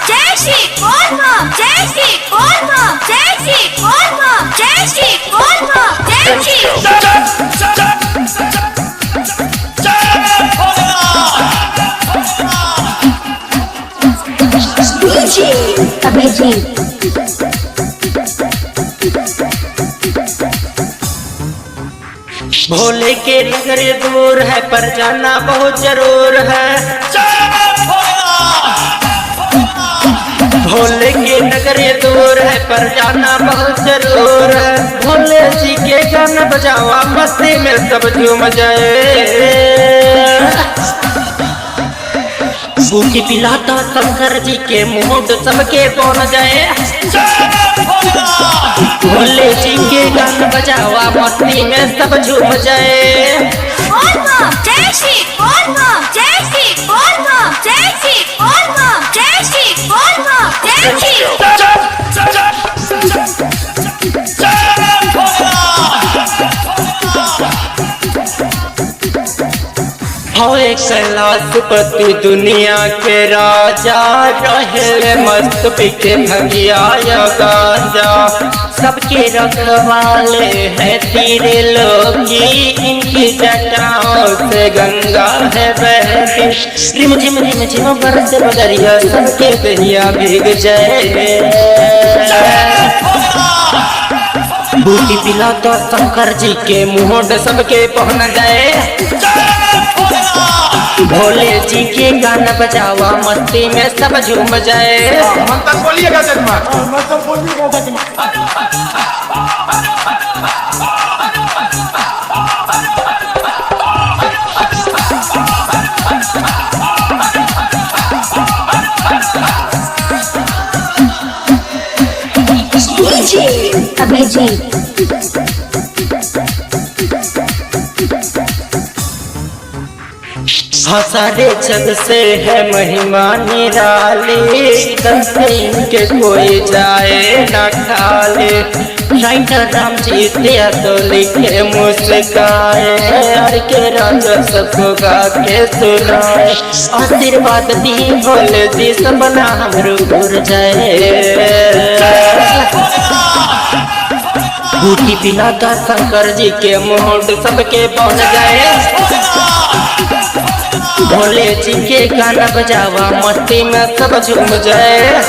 जय श्री बोल बम जय श्री बोल बम जय श्री बोल बम जय श्री बोल बम जय श्री भोले के नगर दूर है पर जाना बहुत जरूर है। भोले के नगर दूर है पर जाना बहुत जरूर है। भोले जी के गाना बजावा मस्ती में सब झूम जाए। बूटी पिलाता शंकर जी के मूड सबके पहुंच जाए। भोले जी के गाना बजावा मस्ती में सब झूम जाए। बोल बम जय श्री बोल बम जय श्री बोल बम जय श्री बोल बम जय श्री बोल बम जय श्री हवे कैलाशपति दुनिया के राजा रहे मस्त पीके भंगिया गांजा। सबके रखवाले हैं तीरे लोगी इनकी जटाओं से गंगा है बहती। रिम झिम बरस बदरिया सबके दरिया भीग जाए। बूटी पिलाता शंकर जी के मुंह सबके पहुंच जाए। भोले जी के गाना बजावा मस्ती में सब झूम जाए। मंत्र बोलिएगा जजमान। अभिजीत हाँ सारे जग से है महिमा निराली। दस इनके कोई जाए न खाले। राइटर राम जी दिया तो लिखे मुस्काए। हर के राजा सबको गा के सुनाए। आशीर्वाद दी भोले जी सब ना हमरो दूर जाए। बूटी पिलाता शंकर जी के मुंड सबके पहुंच जाए। भोले जी के गाना बजावा मस्ती में सब झूम जाए।